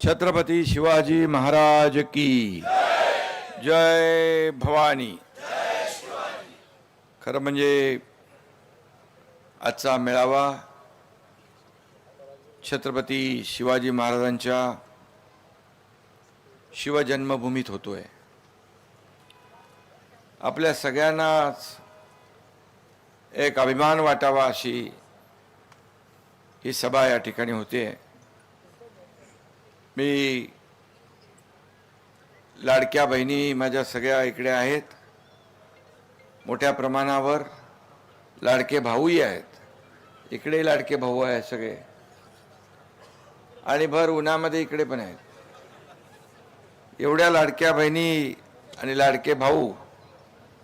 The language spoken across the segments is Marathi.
छत्रपती शिवाजी महाराज की जय भवानी। खरं म्हणजे आजचा मेळावा छत्रपती शिवाजी महाराजांच्या शिवजन्मभूमीत होतोय। आपल्या सगळ्यांनाच एक अभिमान वाटावा अशी ही सभा या ठिकाणी होते। मी लाडक्या बहिणी माझ्या सगळ्या इकडे आहेत, मोठ्या प्रमाणावर लाडके भाऊही आहेत, इकडे लाडके भाऊ आहेत सगळे, आणि भर उन्हामध्ये इकडे पण आहेत। एवढ्या लाडक्या बहिणी आणि लाडके भाऊ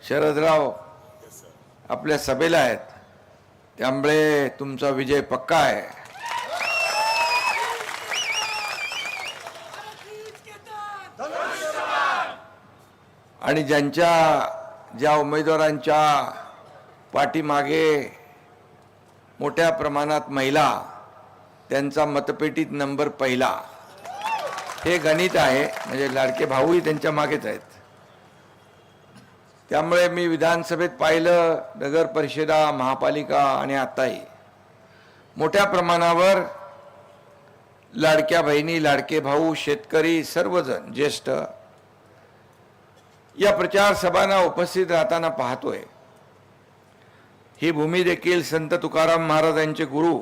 शरदराव आपल्या सभेला आहेत, त्यामुळे तुमचा विजय पक्का आहे। आणि ज्या उमेदवारांच्या पाठीमागे मोठ्या प्रमाणात महिला, त्यांचा मतपेटीत नंबर पहिला, हे गणित आहे। म्हणजे लाडके भाऊही त्यांच्या मागेच आहेत। त्यामुळे मी विधानसभेत पाहिलं, नगर परिषदा, महापालिका आणि आताही मोठ्या प्रमाणावर लाडक्या बहिणी, लाडके भाऊ, शेतकरी, सर्वजण ज्येष्ठ या प्रचार सभांना उपस्थित राहताना पाहतोय। ही भूमी देखील संत तुकाराम महाराजांचे गुरु,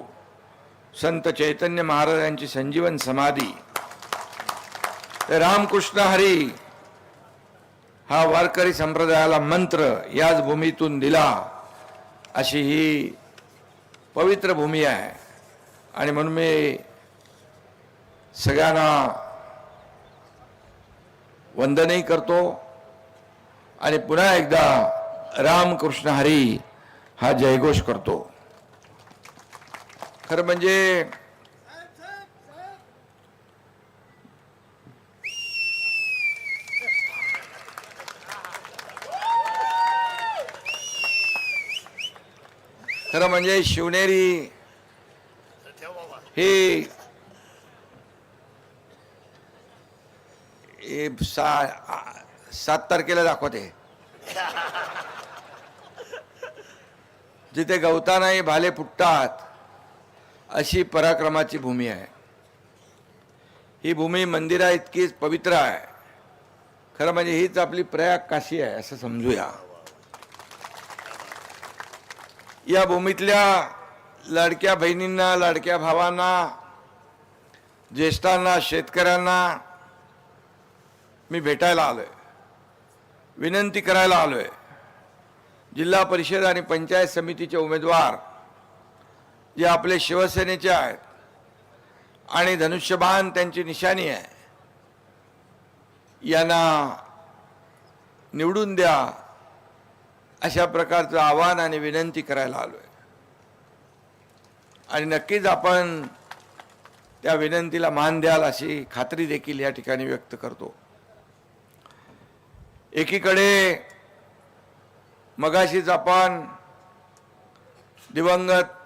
संत चैतन्य महाराजांची संजीवन समाधी, रामकृष्ण हरी हा वारकरी संप्रदायाला मंत्र याच भूमीतून दिला, अशी ही पवित्र भूमी आहे। आणि म्हणून मी सगळ्यांना वंदनही करतो आणि पुन्हा एकदा रामकृष्ण हरी हा जयघोष करतो। खरं म्हणजे शिवनेरी हे 7 तारखेला दाखवते, जिथे गवतानाही भाले फुटतात अशी पराक्रमाची भूमी आहे। ही भूमी मंदिरा इतकीच पवित्र आहे। खरं म्हणजे हीच आपली प्रयाग काशी आहे असं समजूया। या भूमीतल्या लाडक्या बहिणींना, लाडक्या भावांना, ज्येष्ठांना, शेतकऱ्यांना मी भेटायला आलोय, विनंती करायला आलोय। जिल्हा परिषद आणि पंचायत समितीचे उमेदवार जे आपले शिवसेनेचे आहेत आणि धनुष्यबाण त्यांची निशाणी आहे, यांना निवडून द्या अशा प्रकारचं आवाहन आणि विनंती करायला आलोय। आणि नक्कीच आपण त्या विनंतीला मान द्याल अशी खात्री देखील या ठिकाणी व्यक्त करतो। एकीकडे मगाशीच आपण दिवंगत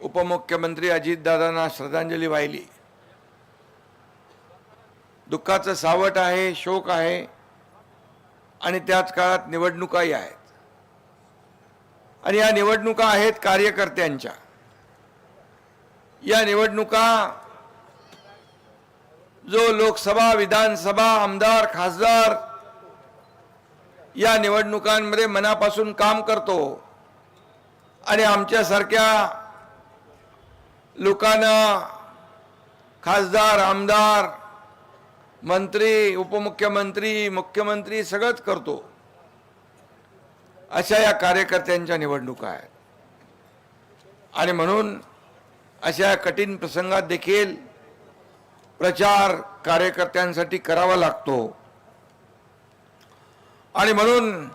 उपमुख्यमंत्री अजितदादांना श्रद्धांजली वाहिली। दुःखाचं सावट आहे, शोक आहे, आणि त्याच काळात निवडणुकाही आहेत। आणि या निवडणुका आहेत कार्यकर्त्यांच्या। या निवडणुका जो लोकसभा, विधानसभा, आमदार, खासदार या निवडणुकांमध्ये मनापासून काम करतो आणि आमच्यासारख्या लोकांना खासदार, आमदार, मंत्री, उपमुख्यमंत्री, मुख्यमंत्री सगळंच करतो, अशा या कार्यकर्त्यांच्या निवडणुका आहेत। आणि म्हणून अशा कठीण प्रसंगात देखील प्रचार कार्यकर्त्यांसाठी करावा लागतो। आणि म्हणून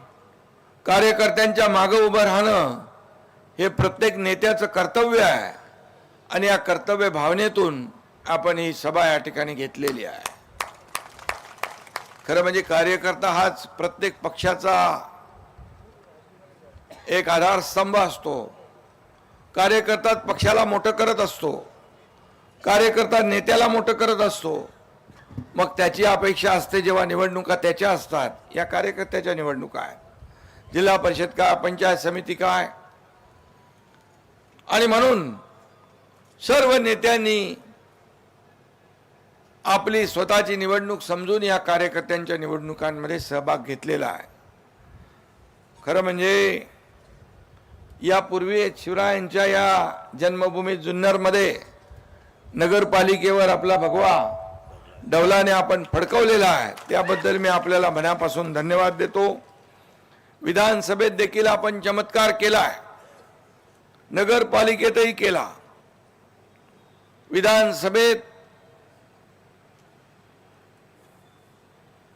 कार्यकर्त्यांच्या मागे उभं राहणं हे प्रत्येक नेत्याचं कर्तव्य आहे। आणि या कर्तव्य भावनेतून आपण ही सभा या ठिकाणी घेतलेली आहे। खरं म्हणजे कार्यकर्ता हाच प्रत्येक पक्षाचा एक आधारस्तंभ असतो। कार्यकर्ता पक्षाला मोठं करत असतो, कार्यकर्ता नेत्याला मोठं करत असतो, मग त्याची अपेक्षा असते जेव्हा निवडणुका त्याच्या असतात, या कार्यकर्त्याच्या निवडणुका आहेत, जिल्हा परिषद काय, पंचायत समिती काय. आणि म्हणून सर्व नेत्यांनी आपली स्वतःची निवडणूक समजून या कार्यकर्त्यांच्या निवडणुकांमध्ये सहभाग घेतलेला आहे. खरं म्हणजे यापूर्वी शिवरायांच्या या जन्मभूमी जुन्नरमध्ये नगरपालिकेवर आपला भगवा डौलाने आपण फडकवलेला आहे, त्याबद्दल मी आपल्याला मनापासून धन्यवाद देतो. विधानसभेत देखील आपण चमत्कार केलाय, नगरपालिकेतही केला. विधानसभेत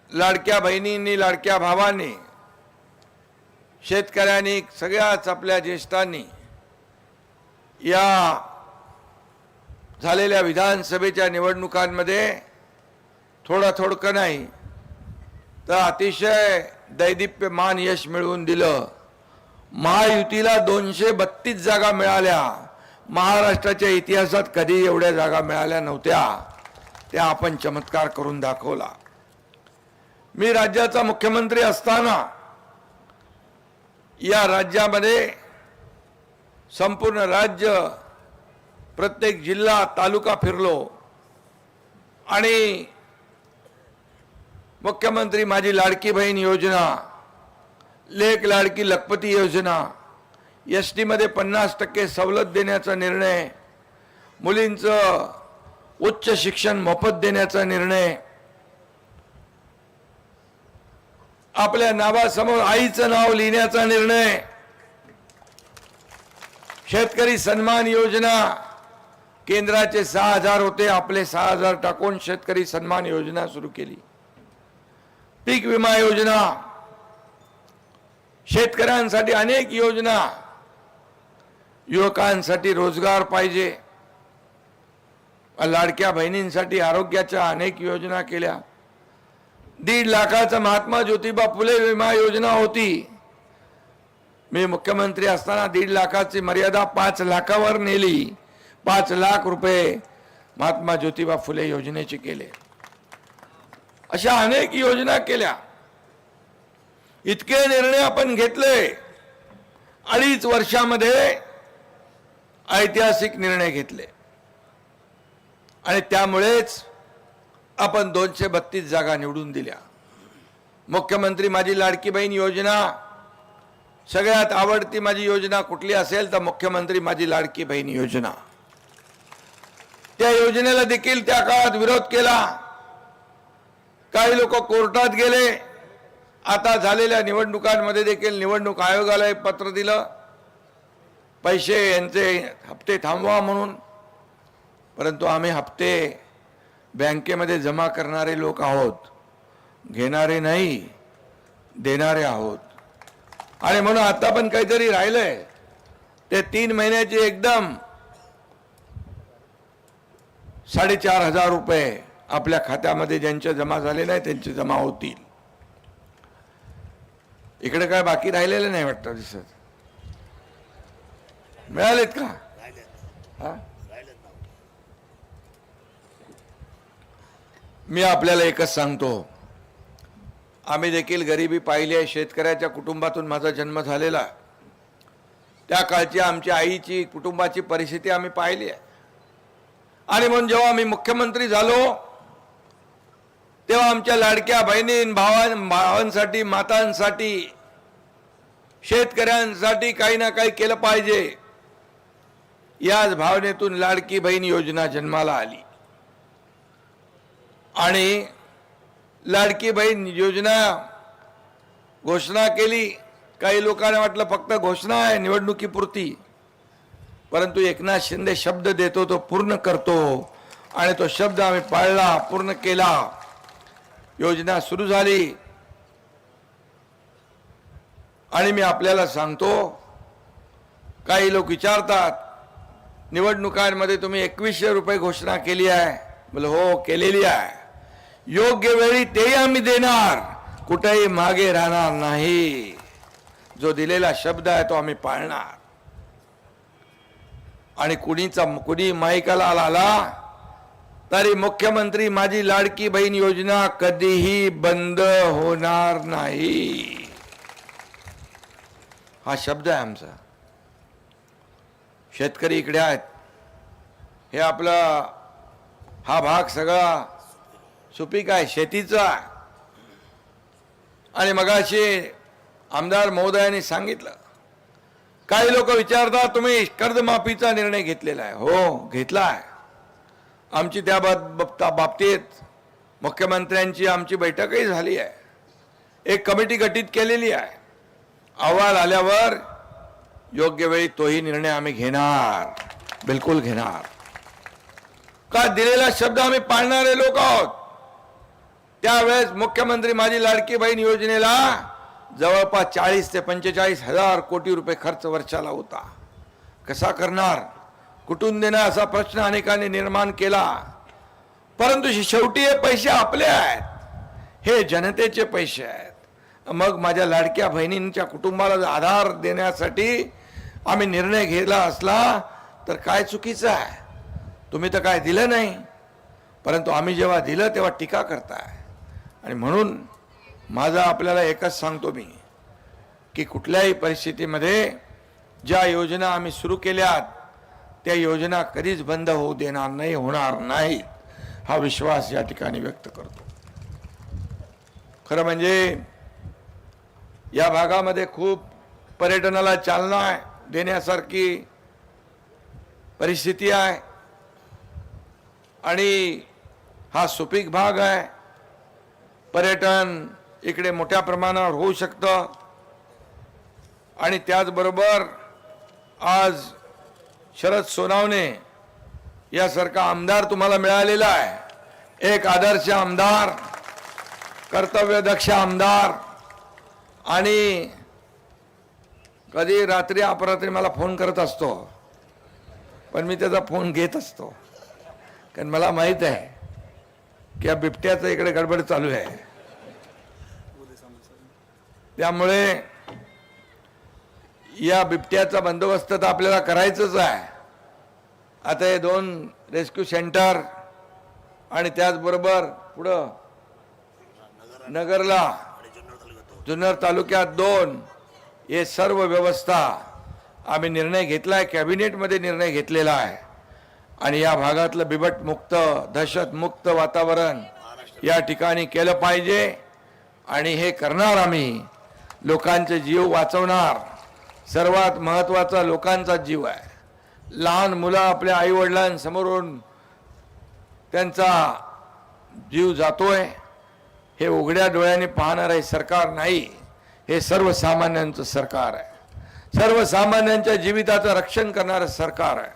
लाडक्या बहिणींनी, लाडक्या भावांनी, शेतकऱ्यांनी, सगळ्याच आपल्या ज्येष्ठांनी या झालेल्या विधानसभेच्या निवडणुकांमध्ये थोडं नाही तर अतिशय दैदिप्यमान यश मिळवून दिलं. महायुतीला 232 जागा मिळाल्या. महाराष्ट्राच्या इतिहासात कधी एवढ्या जागा मिळाल्या नव्हत्या. त्या आपण चमत्कार करून दाखवला. मी राज्याचा मुख्यमंत्री असताना या राज्यामध्ये संपूर्ण राज्य, प्रत्येक जिल्हा, तालुका फिरलो आणि मुख्यमंत्री माझी लाडकी बहीण योजना, लेक लाडकी लखपती योजना, एसटी मध्ये 50% सवलत देण्याचा निर्णय, मुलींचं उच्च शिक्षण मोफत देण्याचा निर्णय, आपल्या नावासमोर आईचं नाव लिहिण्याचा निर्णय, शेतकरी सन्मान योजना, केंद्राचे 6,000 होते, आपले 6,000 टाकून शेतकरी सन्मान योजना सुरू केली. पीक विमा योजना, शेतकऱ्यांसाठी अनेक योजना, युवकांसाठी रोजगार पाहिजे, लाडक्या बहिणींसाठी आरोग्याच्या अनेक योजना केल्या. 1.5 लाखाचा महात्मा ज्योतिबा फुले विमा योजना होती. मी मुख्यमंत्री असताना 1.5 लाखाची मर्यादा 5 लाखावर नेली. 5 लाख रुपये महात्मा ज्योतिबा फुले योजनेचे केले. अशा अनेक योजना केल्या. इतके निर्णय आपण घेतले. 2.5 वर्षामध्ये ऐतिहासिक निर्णय घेतले आणि त्यामुळेच आपण 232 जागा निवडून दिल्या. मुख्यमंत्री माझी लाडकी बहीण योजना, सगळ्यात आवडती माझी योजना कुठली असेल तर मुख्यमंत्री माझी लाडकी बहीण योजना. त्या योजनेला देखील त्या काळात विरोध केला. काही लोक कोर्टात गेले. आता झालेल्या निवडणुकांमध्ये देखील निवडणूक आयोगाला एक पत्र दिलं, पैसे यांचे हप्ते थांबवा म्हणून. परंतु आम्ही हप्ते बँकेमध्ये जमा करणारे लोक आहोत, घेणारे नाही, देणारे आहोत. आणि म्हणून आता पण काहीतरी राहिलंय ते 3 महिन्याचे एकदम 4,500 रुपये आपल्या खात्यामध्ये ज्यांचे जमा झाले नाही त्यांचे जमा होतील. इकडे काय बाकी राहिलेले नाही वाटतं दिसत. मिळालेत का? हा, मी आपल्याला एकच सांगतो, आम्ही देखील गरिबी पाहिली आहे. शेतकऱ्याच्या कुटुंबातून माझा जन्म झालेला. त्या काळची आमच्या आईची कुटुंबाची परिस्थिती आम्ही पाहिली आहे. आणि म्हणून जेव्हा आम्ही मुख्यमंत्री झालो तेव्हा आमच्या लाडक्या बहिणी, भावांसाठी, मातांसाठी, शेतकऱ्यांसाठी काही ना काही केलं पाहिजे, याच भावनेतून लाडकी बहीण योजना जन्माला आली. आणि लाडकी बहीण योजना घोषणा केली. काही लोकांना वाटलं फक्त घोषणा आहे निवडणुकीपुरती, परंतु एकनाथ शिंदे शब्द देतो तो पूर्ण करतो आणि तो शब्द आम्ही पाळला, पूर्ण केला. योजना सुरू झाली. आणि मी आपल्याला सांगतो, काही लोक विचारतात निवडणुकांमध्ये तुम्ही 2100 रुपये घोषणा केली आहे. बोले हो, केलेली आहे. योग्य वेळी तेही आम्ही देणार, कुठेही मागे राहणार नाही. जो दिलेला शब्द आहे तो आम्ही पाळणार. आणि कुणी माईकाला आला तरी मुख्यमंत्री माझी लाडकी बहीण योजना कधीही बंद होणार नाही, हा शब्द आहे आमचा. शेतकरी इकडे आहेत, हे आपला हा भाग सगळा सुपीक आहे, शेतीचा आहे. आणि मगाशी आमदार महोदयांनी सांगितलं, काही लोक विचारतात तुम्ही कर्जमाफीचा निर्णय घेतलेला आहे. हो, घेतला आहे. आमची त्या बाबतीत मुख्यमंत्र्यांची आमची बैठकही झाली आहे. एक कमिटी गठीत केलेली आहे. अहवाल आल्यावर योग्य वेळी तोही निर्णय आम्ही घेणार, बिलकुल घेणार. का दिलेला शब्द आम्ही पाळणारे लोक आहोत. त्यावेळेस मुख्यमंत्री माझी लाडकी बहीण योजनेला जवळपास 40 ते 45 हजार कोटी रुपये खर्च वर्षाला होता. कसा करणार, कुठून देणार असा प्रश्न अनेकांनी निर्माण केला. परंतु शेवटी हे पैसे आपले आहेत, हे जनतेचे पैसे आहेत. मग माझ्या लाडक्या बहिणींच्या कुटुंबाला आधार देण्यासाठी आम्ही निर्णय घेतला असला तर काय चुकीचं आहे. तुम्ही तर काय दिलं नाही, परंतु आम्ही जेव्हा दिलं तेव्हा टीका करताय. आणि म्हणून माझा आपल्याला एकच सांगतो मी की कुठल्याही परिस्थितीमध्ये ज्या योजना आम्ही सुरू केल्यात त्या योजना कधीच बंद होऊ देणार नाही, होणार नाही, हा विश्वास या ठिकाणी व्यक्त करतो. खरं म्हणजे या भागामध्ये खूप पर्यटनाला चालना देण्यासारखी परिस्थिती आहे आणि हा सुपीक भाग आहे. पर्यटन इकडे मोठ्या प्रमाणावर होऊ शकतं. आणि त्याचबरोबर आज शरद सोनावणे यासारखा आमदार तुम्हाला मिळालेला आहे. एक आदर्श आमदार, कर्तव्यदक्ष आमदार. आणि कधी रात्री अपरात्री मला फोन करत असतो, पण मी त्याचा फोन घेत असतो, कारण मला माहित आहे की या बिबट्याचं इकडे गडबड चालू आहे. त्यामुळे या बिबट्याचा बंदोबस्त तर आपल्याला करायचंच आहे. आता हे 2 रेस्क्यू सेंटर आणि त्याचबरोबर पुढं नगरला, जुन्नर तालुक्यात 2, हे सर्व व्यवस्था आम्ही निर्णय घेतला आहे, कॅबिनेटमध्ये निर्णय घेतलेला आहे. आणि या भागातलं बिबटमुक्त, दहशतमुक्त वातावरण या ठिकाणी केलं पाहिजे. आणि हे करणार आम्ही. लोकांचे जीव वाचवणार. सर्वात महत्त्वाचा लोकांचा जीव आहे. लहान मुलं आपल्या आईवडिलांसमोरून त्यांचा जीव जातोय, हे उघड्या डोळ्याने पाहणार आहे सरकार नाही, हे सर्वसामान्यांचं सरकार आहे. सर्वसामान्यांच्या जीविताचं रक्षण करणारं सरकार आहे.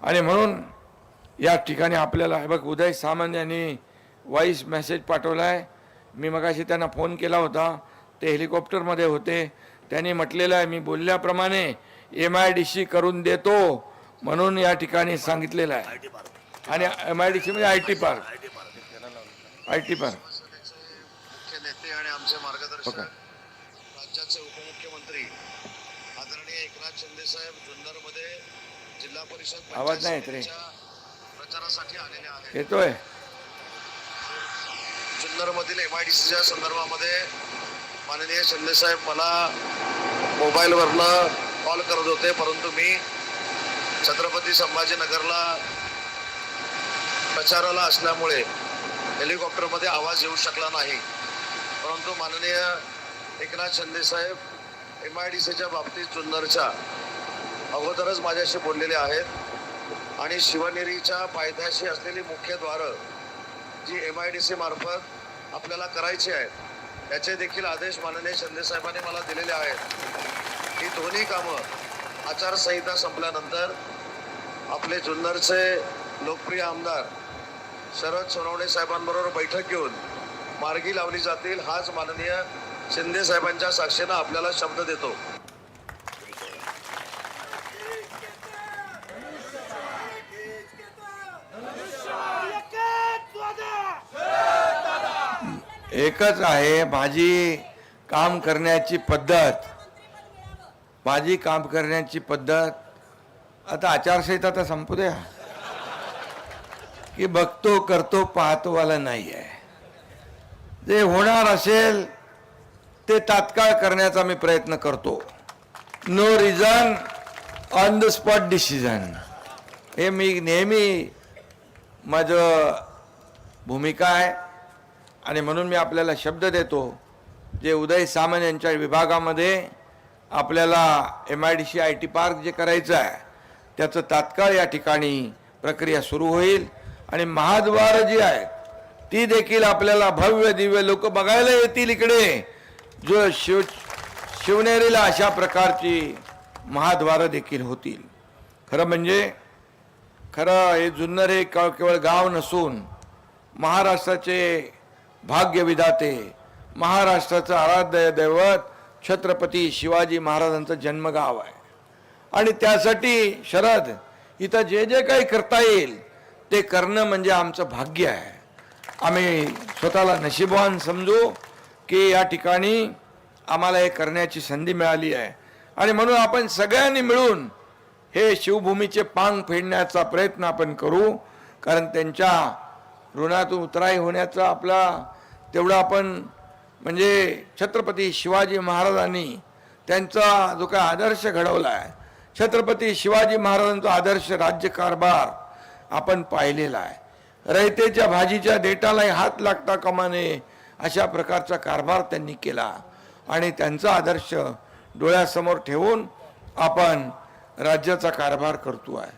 आणि म्हणून या ठिकाणी आपल्याला हे बघ, उदय सामंत यांनी व्हॉइस मेसेज पाठवला आहे. मी मगाशी त्यांना फोन केला होता, ते हेलिकॉप्टरमध्ये होते. त्यांनी म्हटलेलं आहे, मी बोलल्याप्रमाणे MIDC करून देतो म्हणून या ठिकाणी सांगितलेलं आहे. आणि MIDC म्हणजे IT पार्क. मुख्य नेते आणि आमचे मार्गदर्शक राज्याचे उपमुख्यमंत्री आदरणीय एकनाथ शिंदे साहेब जुन्नरमध्ये जिल्हा परिषद आवाज नाही येत रे, प्रचारासाठी आलेले आहेत. येतोय. जुन्नरमधील MIDCच्या संदर्भामध्ये माननीय शिंदे साहेब मला मोबाईलवरनं कॉल करत होते, परंतु मी छत्रपती संभाजीनगरला प्रचाराला असल्यामुळे हेलिकॉप्टरमध्ये आवाज येऊ शकला नाही. परंतु माननीय एकनाथ शिंदे साहेब MIDCच्या बाबतीत जुन्नरच्या अगोदरच माझ्याशी बोललेले आहेत. आणि शिवनेरीच्या पायथ्याशी असलेली मुख्यद्वारं जी MIDC मार्फत आपल्याला करायची आहेत, याचे देखील आदेश माननीय शिंदे साहेबांनी मला दिलेले आहेत. ही दोन्ही कामं आचारसंहिता संपल्यानंतर आपले जुन्नरचे लोकप्रिय आमदार शरद सोनवणे साहेबांबरोबर बैठक घेऊन मार्गी लावली जातील, हाच माननीय शिंदे साहेबांच्या साक्षीनं आपल्याला शब्द देतो. एकच आहे माझी काम करण्याची पद्धत. माझी काम करण्याची पद्धत, आता आचारसंहिता तर संपू द्या. की बघतो करतो पाहतोवाला नाही आहे. जे होणार असेल ते तात्काळ करण्याचा मी प्रयत्न करतो. No reason on the spot decision, हे मी नेहमी माझं भूमिका आहे. आणि म्हणून मी आपल्याला शब्द देतो, जे उदय सामंत यांच्या विभागामध्ये आपल्याला MIDC IT पार्क जे करायचं आहे त्याचं तात्काळ या ठिकाणी प्रक्रिया सुरू होईल. आणि महाद्वार जी आहे ती देखील आपल्याला भव्य दिव्य लोक बघायला येतील इकडे. जो शिवनेरीला अशा प्रकारची महाद्वार देखील होतील. खरं म्हणजे हे जुन्नर हे केवळ गाव नसून महाराष्ट्राचे भाग्य विधाते, महाराष्ट्राचं आराध्य दैवत छत्रपती शिवाजी महाराजांचं जन्मगाव आहे. आणि त्यासाठी शरद इथं जे जे काही करता येईल ते करणं म्हणजे आमचं भाग्य आहे. आम्ही स्वतःला नशीबवान समजू की या ठिकाणी आम्हाला हे करण्याची संधी मिळाली आहे. आणि म्हणून आपण सगळ्यांनी मिळून हे शिवभूमीचे पांग फेडण्याचा प्रयत्न आपण करू. कारण त्यांच्या ऋणातून उतराई होण्याचा आपला तेवढा आपण म्हणजे छत्रपती शिवाजी महाराजांनी त्यांचा जो काय आदर्श घडवला आहे, छत्रपती शिवाजी महाराजांचा आदर्श राज्यकारभार आपण पाहिलेला आहे. रयतेच्या भाजीच्या देठालाही हात लागता कामा नये अशा प्रकारचा कारभार त्यांनी केला. आणि त्यांचा आदर्श डोळ्यासमोर ठेवून आपण राज्याचा कारभार करतो आहे,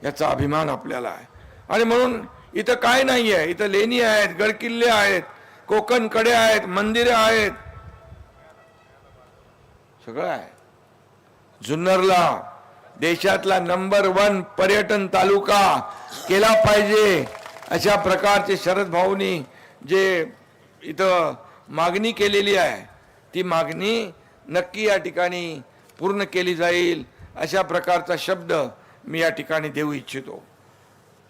याचा अभिमान आपल्याला आहे. आणि म्हणून इथं काय नाही आहे, इथं लेणी आहेत, गडकिल्ले आहेत, कोकण कडे आहेत, मंदिरे आहेत, सगळं आहे. जुन्नरला देशातला नंबर 1 पर्यटन तालुका केला पाहिजे अशा प्रकारचे शरद भाऊनी जे इथं मागणी केलेली आहे ती मागणी नक्की या ठिकाणी पूर्ण केली जाईल अशा प्रकारचा शब्द मी या ठिकाणी देऊ इच्छितो.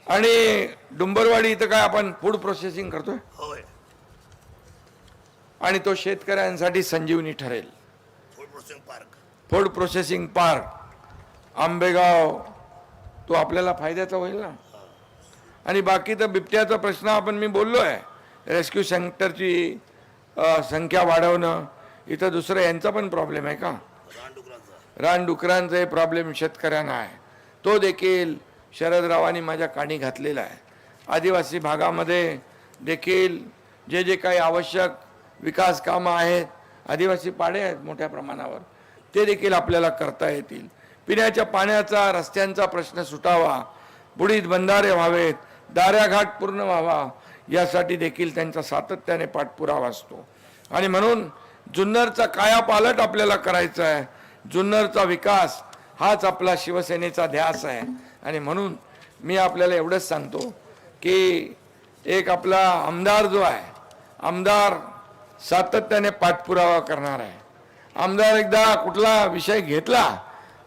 आणि डुंबरवाडी इथं काय आपण फूड प्रोसेसिंग करतोय, आणि तो शेतकऱ्यांसाठी संजीवनी ठरेल. फूड प्रोसेसिंग पार्क आंबेगाव तो आपल्याला फायद्याचा होईल ना. आणि बाकी तर बिबट्याचा प्रश्न आपण मी बोललो आहे, रेस्क्यू सेंटरची संख्या वाढवणं. इथं दुसरं यांचा पण प्रॉब्लेम आहे का, रानडुकरांचा प्रॉब्लेम शेतकऱ्यांना आहे, तो देखील शरदरावांनी माझ्या कानी घातलेला आहे. आदिवासी भागामध्ये देखील जे जे काही आवश्यक विकास कामं आहेत, आदिवासी पाडे आहेत मोठ्या प्रमाणावर, ते देखील आपल्याला करता येतील. पिण्याच्या पाण्याचा रस्त्यांचा प्रश्न सुटावा, बुडीत बंधारे व्हावेत, दाऱ्याघाट पूर्ण व्हावा, यासाठी देखील त्यांचा सातत्याने पाठपुरावा असतो. आणि म्हणून जुन्नरचा कायापालट आपल्याला करायचा आहे. जुन्नरचा विकास हाच आपला शिवसेनेचा ध्यास आहे. आणि म्हणून मी आपल्याला एवढंच सांगतो की एक आपला आमदार जो आहे, आमदार सातत्याने पाठपुरावा करणार आहे. आमदार एकदा कुठला विषय घेतला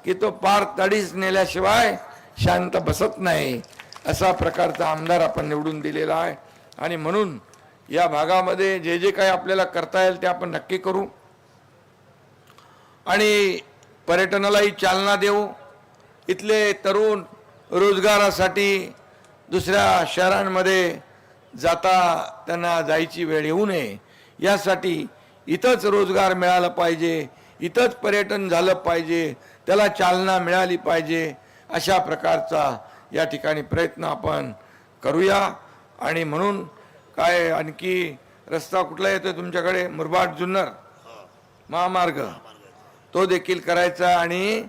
की तो पार तडीच नेल्याशिवाय शांत बसत नाही, असा प्रकारचा आमदार आपण निवडून दिलेला आहे. आणि म्हणून या भागामध्ये जे जे काही आपल्याला करता येईल ते आपण नक्की करू. आणि पर्यटनालाही चालना देऊ. इथले तरुण रोजगारासाठी दुसऱ्या शहरांमध्ये जाता त्यांना जायची वेळ येऊ नये, यासाठी इथंच रोजगार मिळाला पाहिजे, इथंच पर्यटन झालं पाहिजे, त्याला चालना मिळाली पाहिजे, अशा प्रकारचा या ठिकाणी प्रयत्न आपण करूया. आणि म्हणून काय आणखी रस्ता कुठला येतोय तुमच्याकडे, मुरबाड जुन्नर महामार्ग, तो देखील करायचा. आणि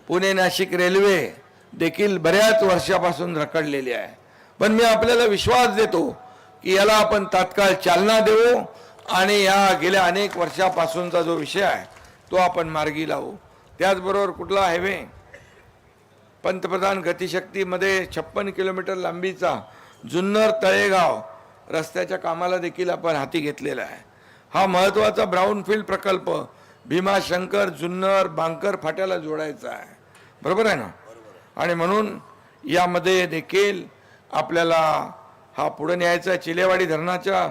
पुणे नाशिक रेल्वे देखील बऱ्याच वर्षापासून रखडलेली आहे. पण मी आपल्याला विश्वास देतो की याला आपण तात्काळ चालना देऊ आणि या गेल्या अनेक वर्षापासूनचा जो विषय आहे तो आपण मार्गी लावू. त्याचबरोबर कुठला हायवे, पंतप्रधान गतिशक्तीमध्ये 56 किलोमीटर लांबीचा जुन्नर तळेगाव रस्त्याच्या कामाला देखील आपण हाती घेतलेला आहे. हा महत्त्वाचा ब्राऊनफील्ड प्रकल्प भीमाशंकर जुन्नर बांकर फाट्याला जोडायचा आहे, बरोबर आहे ना. आणि म्हणून यामध्ये देखील आपल्याला हा पुढे न्यायचा. चिलेवाडी धरणाच्या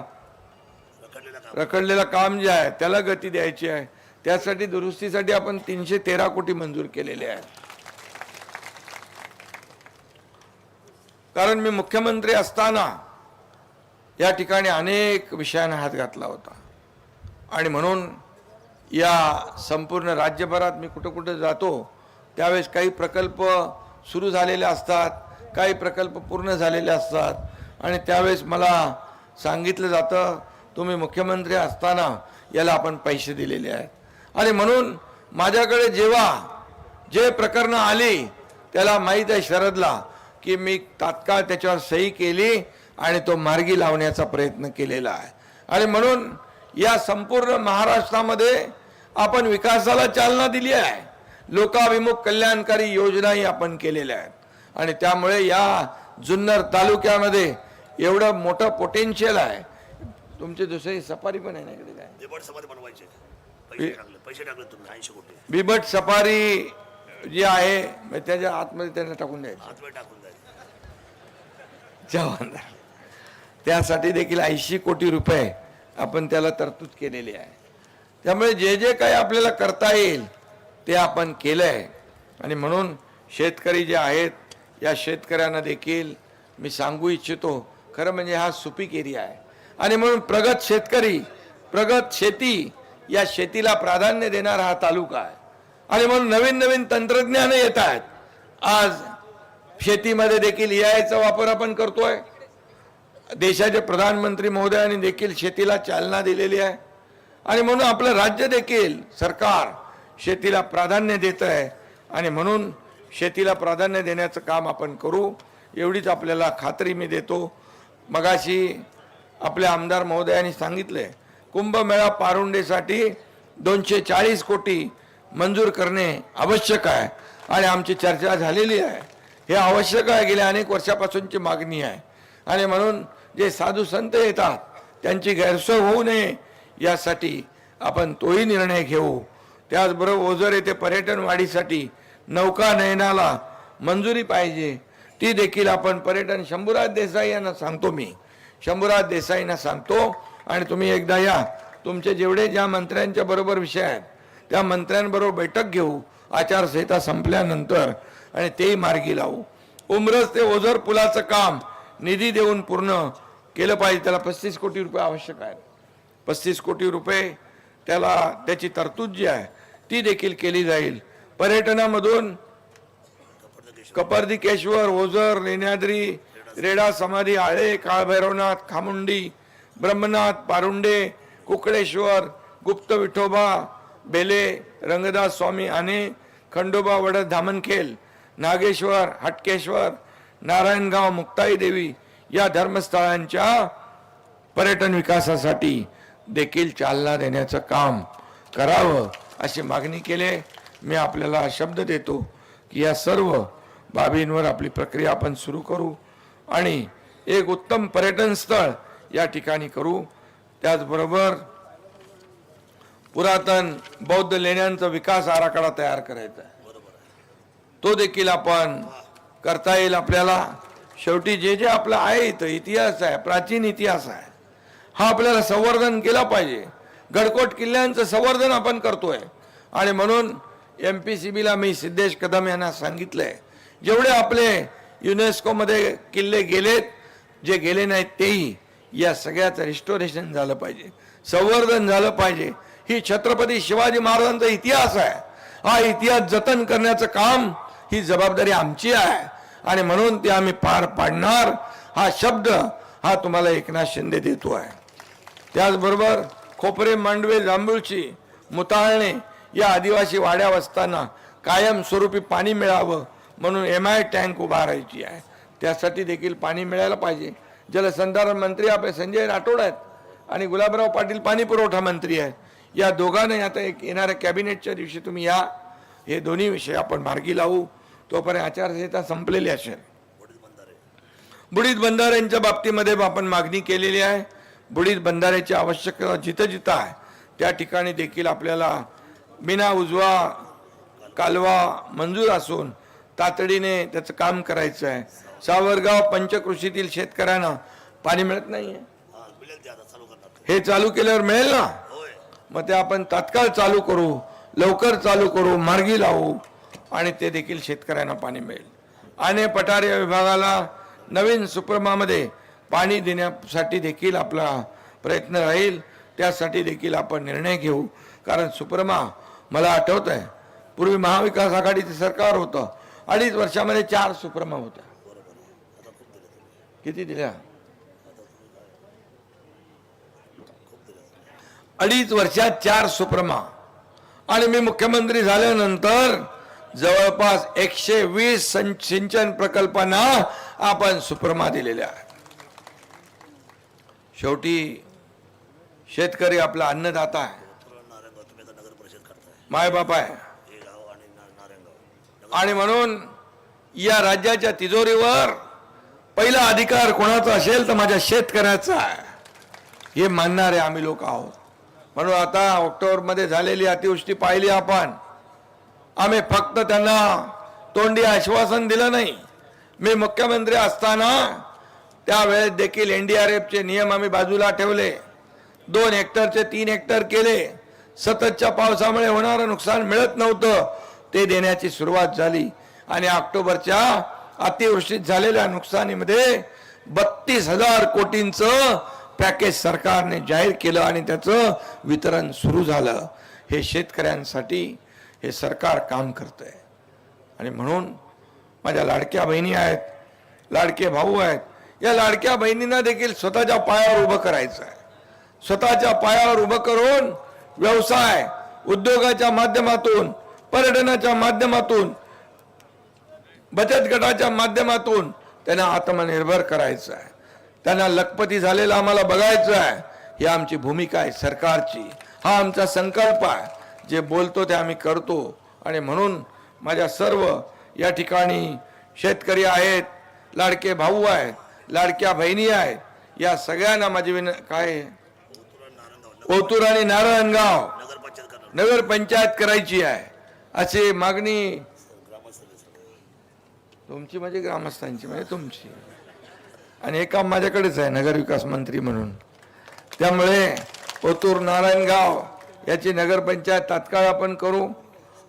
रखडलेलं काम जे आहे त्याला गती द्यायची आहे. त्यासाठी दुरुस्तीसाठी आपण 313 कोटी मंजूर केलेले आहेत. कारण मी मुख्यमंत्री असताना या ठिकाणी अनेक विषयांना हात घातला होता आणि म्हणून या संपूर्ण राज्यभरात मी कुठं कुठं जातो त्यावेळेस काही प्रकल्प सुरू झालेले असतात, काही प्रकल्प पूर्ण झालेले असतात आणि त्यावेळेस मला सांगितलं जातं तुम्ही मुख्यमंत्री असताना याला आपण पैसे दिलेले आहेत आणि म्हणून माझ्याकडे जेव्हा जे प्रकरणं आली त्याला माहीत आहे शरदला की मी तात्काळ त्याच्यावर सही केली आणि तो मार्गी लावण्याचा प्रयत्न केलेला आहे आणि म्हणून या संपूर्ण महाराष्ट्रामध्ये आपण विकासाला चालना दिली आहे, लोकाभिमुख कल्याणकारी योजनाही आपण केलेल्या आहेत आणि त्यामुळे या जुन्नर तालुक्यामध्ये एवढं मोठं पोटेन्शियल आहे. तुमचे दुसरी सफारी पण आहे ना इकडे काय बिबट सफारी बनवायचे, पैसे टाकले तुम्ही 80 कोटी बिबट सफारी जी आहे मग त्याच्या आतमध्ये त्यांना टाकून द्यायचं आतमध्ये टाकून द्यायचे. जवानदार त्यासाठी देखील 80 कोटी रुपये आपण त्याला तरतूद केलेली आहे. त्यामुळे जे जे काही आपल्याला करता येईल ते आपण केलंय आणि म्हणून शेतकरी जे आहेत या शेतकऱ्यांना देखील मी सांगू इच्छितो खरं म्हणजे हा सुपीक एरिया आहे आणि म्हणून प्रगत शेतकरी प्रगत शेती या शेतीला प्राधान्य देणारा हा तालुका आहे आणि म्हणून नवीन नवीन तंत्रज्ञान येत आहेत. आज शेतीमध्ये देखील एआयचा वापर आपण करतोय. देशाचे प्रधानमंत्री महोदयांनी देखील शेतीला चालना दिलेली आहे आणि म्हणून आपलं राज्य देखील सरकार शेतीला प्राधान्य देत आहे आणि म्हणून शेतीला प्राधान्य देण्याचं काम आपण करू एवढीच आपल्याला खात्री मी देतो. मगाशी आपल्या आमदार महोदयांनी सांगितले कुंभमेळा पारुंडेसाठी 240 कोटी मंजूर करणे आवश्यक आहे आणि आमची चर्चा झालेली आहे. हे आवश्यक आहे, गेल्या अनेक वर्षापासूनची मागणी आहे आणि म्हणून जे साधू संत येतात त्यांची गैरसोय होऊ नये यासाठी आपण तोही निर्णय घेऊ. त्याचबरोबर ओझर येथे पर्यटन वाढीसाठी नौका नयनाला मंजुरी पाहिजे, ती देखील आपण पर्यटन शंभूराज देसाई यांना सांगतो, मी शंभूराज देसाईंना सांगतो आणि तुम्ही एकदा या. तुमचे जेवढे ज्या मंत्र्यांच्या बरोबर विषय आहेत त्या मंत्र्यांबरोबर बैठक घेऊ आचारसंहिता संपल्यानंतर आणि तेही मार्गी लावू. उमरस ते ओझर पुलाचं काम निधी देऊन पूर्ण केलं पाहिजे. त्याला 35 कोटी रुपये आवश्यक आहेत. 35 कोटी रुपये त्याला त्याची तरतूद जी आहे ती देखील केली जाईल. पर्यटनामधून कपर्दिकेश्वर, ओझर, लेण्याद्री, रेडा समाधी, आळे, काळभैरवनाथ, खामुंडी, ब्रह्मनाथ, पारुंडे, कुकडेश्वर, गुप्त विठोबा, बेले, रंगदास स्वामी आने, खंडोबा वडद धामणखेल, नागेश्वर, हटकेश्वर, नारायणगाव, मुक्ताई देवी या धर्मस्थळांच्या पर्यटन विकासासाठी देखील चालना देण्याचं काम करावं अशी मागणी केली. मी आपल्याला शब्द देतो की या सर्व बाबींवर आपली प्रक्रिया आपण सुरू करू आणि एक उत्तम पर्यटन स्थळ या ठिकाणी करू. त्याचबरोबर पुरातन बौद्ध लेण्यांचा विकास आराखडा तयार करायचा आहे, तो देखील आपण करता येईल आपल्याला. शेवटी जे जे आपलं आहे इथं इतिहास आहे, प्राचीन इतिहास आहे, हा आपल्याला संवर्धन केला पाहिजे. गडकोट किल्ल्यांचं संवर्धन आपण करतोय आणि म्हणून MPCBला मी सिद्धेश कदम यांना सांगितलंय जेवढे आपले युनेस्कोमध्ये किल्ले गेलेत, जे गेले नाहीत तेही या सगळ्याचं रिस्टोरेशन झालं पाहिजे, संवर्धन झालं पाहिजे. ही छत्रपती शिवाजी महाराजांचा इतिहास आहे. हा इतिहास जतन करण्याचं काम ही जबाबदारी आमची आहे आणि म्हणून ते आम्ही पार पाडणार. हा शब्द हा तुम्हाला एकनाथ शिंदे देतो आहे. त्याचबरोबर खोपरे, मांडवे, जांभूळची, मुताळणे या आदिवासी वाड्या वस्तांना कायमस्वरूपी पाणी मिळावं म्हणून MI टँक उभारायची आहे. त्यासाठी देखील पाणी मिळायला पाहिजे. जलसंधारण मंत्री आपले संजय राठोड आहेत आणि गुलाबराव पाटील पाणी पुरवठा मंत्री आहेत. या दोघांनी आता एक येणाऱ्या कॅबिनेटच्या दिवशी तुम्ही या, हे दोन्ही विषय आपण मार्गी लावू. तोपर्यंत आचारसंहिता संपलेली असेल. बुडीत बंधाऱ्यांच्या बाबतीमध्ये आपण मागणी केलेली आहे. बुडीत बंधाऱ्याची आवश्यकता जिथं जिथं आहे त्या ठिकाणी देखील आपल्याला बिना उजवा कालवा मंजूर असून तातडीने त्याचं काम करायचं आहे. सावरगाव पंचकृषीतील शेतकऱ्यांना पाणी मिळत नाहीये, हे चालू केल्यावर मिळेल ना, मग ते आपण तात्काळ चालू करू, लवकर चालू करू, मार्गी लावू आणि ते देखील शेतकऱ्यांना पाणी मिळेल. आणि पठार या विभागाला नवीन सुपरमामध्ये पाणी देण्यासाठी देखील आपला प्रयत्न राहील. त्यासाठी देखील आपण निर्णय घेऊ. कारण सुपरमा मला आठवत आहे, पूर्वी महाविकास आघाडीचं सरकार होतं, 2.5 वर्षामध्ये 4 सुपरमा होत्या. किती दिल्या? 2.5 वर्षात 4 सुपरमा. आणि मी मुख्यमंत्री झाल्यानंतर जवळपास 120 सिंचन प्रकल्पांना आपण सुपरमा दिलेल्या आहेत. शेवटी शेतकरी आपला अन्नदाता आहे, नारायणगाव तुम्ही आता नगर परिषद करताय, मायबाप आहे. हे गाव आणि नारायणगाव आणि म्हणून या राज्याच्या तिजोरीवर पहिला अधिकार कोणाचा असेल तर माझ्या शेतकऱ्याचा आहे, हे मानणारे आम्ही लोक आहोत. म्हणून आता ऑक्टोबरमध्ये झालेली अतिवृष्टी पाहिली आपण. आम्ही फक्त त्यांना तोंडी आश्वासन दिलं नाही. मी मुख्यमंत्री असताना त्यावेळेस देखील NDRFचे नियम आम्ही बाजूला ठेवले. 2 हेक्टरचे 3 हेक्टर केले. सततच्या पावसामुळे होणारं नुकसान मिळत नव्हतं, ते देण्याची सुरुवात झाली. आणि ऑक्टोबरच्या अतिवृष्टीत झालेल्या नुकसानीमध्ये 32,000 कोटींचं पॅकेज सरकारने जाहीर केलं आणि त्याचं वितरण सुरू झालं. हे शेतकऱ्यांसाठी हे सरकार काम करतंय. आणि म्हणून माझ्या लाडक्या बहिणी आहेत, लाडके भाऊ आहेत. या लाडक्या बहिणींना देखील स्वतःच्या पायावर उभं करायचं आहे. स्वतःच्या पायावर उभं करून व्यवसाय उद्योगाच्या माध्यमातून, पर्यटनाच्या माध्यमातून, बचत गटाच्या माध्यमातून त्यांना आत्मनिर्भर करायचं आहे. त्यांना लखपती झालेलं आम्हाला बघायचं आहे. ही आमची भूमिका आहे सरकारची. हा आमचा संकल्प आहे. जे बोलतो ते आम्ही करतो. आणि म्हणून माझ्या सर्व या ठिकाणी शेतकरी आहेत, लाडके भाऊ आहेत, लाडक्या बहिणी आहेत, या सगळ्यांना माझी काय ओतूर आणि नारायणगाव नगर पंचायत करणार, नगरपंचायत करायची आहे अशी मागणी तुमची म्हणजे ग्रामस्थांची म्हणजे तुमची. आणि हे काम माझ्याकडेच आहे नगरविकास मंत्री म्हणून. त्यामुळे ओतूर नारायणगाव याची नगरपंचायत तात्काळ आपण करू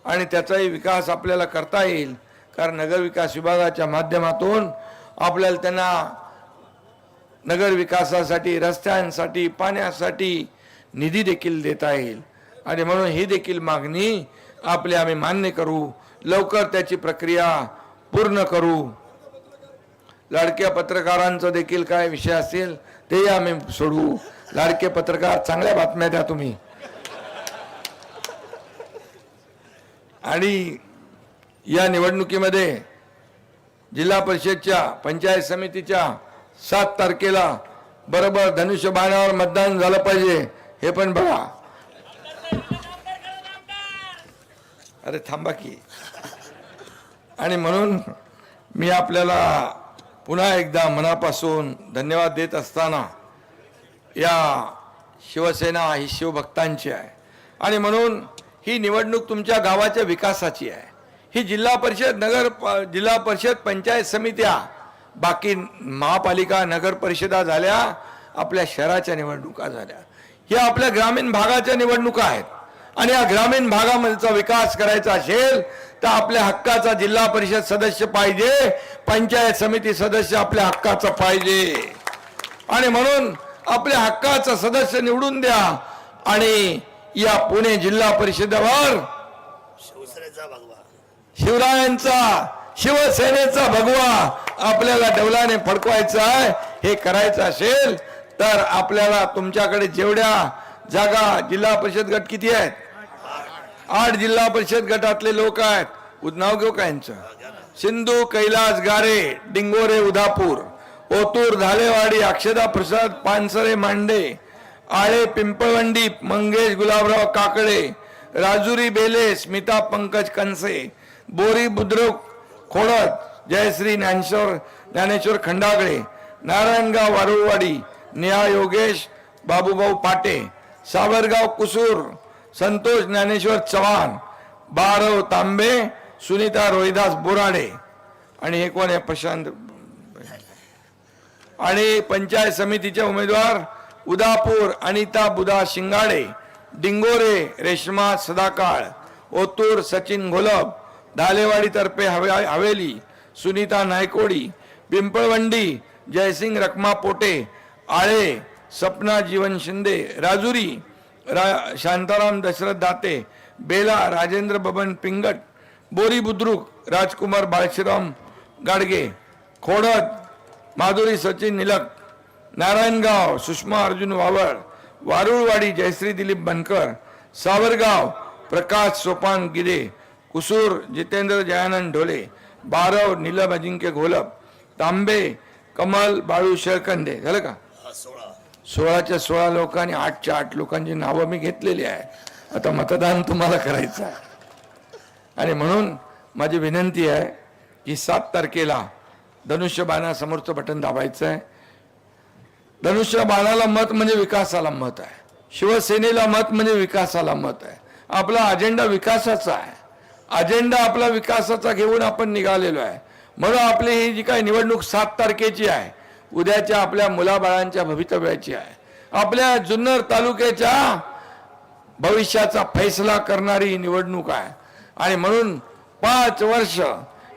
आणि त्याचाही विकास आपल्याला करता येईल. कारण नगरविकास विभागाच्या माध्यमातून आपल्याला त्यांना नगर विकासासाठी, रस्त्यांसाठी, पाण्यासाठी निधी देखील देता येईल. आणि म्हणून ही देखील मागणी आपली आम्ही मान्य करू. लवकर त्याची प्रक्रिया पूर्ण करू. लाडक्या पत्रकारांचं देखील काय विषय असतील तेही आम्ही सोडवू. लाडके पत्रकार चांगल्या बातम्या द्या तुम्ही. आणि या निवडणुकीमध्ये जिल्हा परिषदच्या पंचायत समितीच्या 7 तारखेला बरोबर धनुष्यबाणावर मतदान झालं पाहिजे, हे पण बघा. अरे थांबा की. आणि म्हणून मी आपल्याला पुन्हा एकदा मनापासून धन्यवाद देत असताना, या शिवसेना ही शिवभक्तांची आहे. आणि म्हणून ही निवडणूक तुमच्या गावाच्या विकासाची आहे. ही जिल्हा परिषद, जिल्हा परिषद, पंचायत समित्या, बाकी महापालिका, नगर परिषदा झाल्या, आपल्या शहराच्या निवडणुका झाल्या. ह्या आपल्या ग्रामीण भागाच्या निवडणुका आहेत. आणि या ग्रामीण भागामध्येचा विकास करायचा असेल तर आपल्या हक्काचा जिल्हा परिषद सदस्य पाहिजे, पंचायत समिती सदस्य आपल्या हक्काचा पाहिजे. आणि म्हणून आपल्या हक्काचा सदस्य निवडून द्या. आणि या पुणे जिल्हा परिषदेवर शिवसेनेचा भगवा, शिवरायांचा, शिवसेनेचा भगवा आपल्याला डौलाने फडकवायचा आहे. हे करायचं असेल तर आपल्याला तुमच्याकडे जेवढ्या जागा, जिल्हा परिषद गट किती आहेत? 8 जिल्हा परिषद गटातले लोक आहेत. नाव घेऊ का यांचं? सिंधू कैलास गारे, डिंगोरे उदापूर, ओतूर धालेवाडी, अक्षदा प्रसाद पानसरे मांडे, आळे पिंपळवंडी मंगेश गुलाबराव काकडे, राजुरी बेले स्मिता पंकज कनसे, बोरी बुद्रुक खोडत जयश्री ज्ञानेश्वर खंडागळे, नारायणगाव वारुळवाडी नेहा योगेश बाबूभाऊ पाटे, सावरगाव कुसूर संतोष ज्ञानेश्वर चव्हाण, बारव तांबे सुनीता रोहिदास बोराडे. आणि हे कोण आहे? प्रशांत. आणि पंचायत समितीचे उमेदवार उदापूर अनिता बुधा शिंगाडे, डिंगोरे रेश्मा सदाकाळ, ओतूर सचिन घोलप, धालेवाडी तर्फे हवेली सुनीता नायकोडी, पिंपळवंडी जयसिंग रखमा पोटे, आळे सपना जीवन शिंदे, राजुरी शांताराम दशरथ दाते, बेला राजेंद्र बबन पिंगट, बोरी बुद्रुक राजकुमार बाळशीराम गाडगे, खोडद माधुरी सचिन निलक, नारायणगाव सुषमा अर्जुन वावळ, वारुळवाडी जयश्री दिलीप बनकर, सावरगाव प्रकाश सोपान गिरे, कुसूर जितेंद्र जयानंद ढोले, बारव नीलम अजिंक्य घोलप, तांबे कमल बाळू शेळकंदे. झालं का? 16च्या 16 लोकांनी 8च्या 8 लोकांची नावं मी घेतलेली आहे. आता मतदान तुम्हाला करायचं आहे आणि म्हणून माझी विनंती आहे की 7 तारखेला धनुष्यबाणासमोरचं बटन दाबायचं आहे. धनुष्यबाणाला मत म्हणजे विकासाला मत आहे. शिवसेनेला मत म्हणजे विकासाला मत आहे. आपला अजेंडा विकासाचा आहे. अजेंडा आपला विकासाचा घेऊन आपण निघालेलो आहे. म्हणून आपली ही जी काही निवडणूक 7 तारखेची आहे, उद्याच्या आपल्या मुलाबाळांच्या भवितव्याची आहे. आपल्या जुन्नर तालुक्याच्या भविष्याचा फैसला करणारी ही निवडणूक आहे. आणि म्हणून 5 वर्ष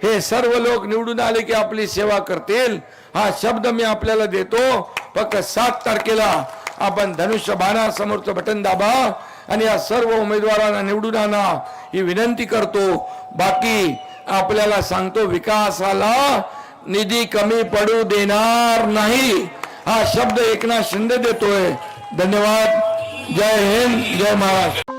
हे सर्व लोक निवडून आले की आपली सेवा करतील, हा शब्द मी आपल्याला देतो. फक्त 7 तारखेला आपण धनुष्य बाणासमोरचं बटन दाबा आणि या सर्व उमेदवारांना निवडून आणा ही विनंती करतो. बाकी आपल्याला सांगतो, विकासाला निधी कमी पडू देणार नाही हा शब्द एकनाथ शिंदे देतोय. धन्यवाद. जय हिंद, जय महाराष्ट्र.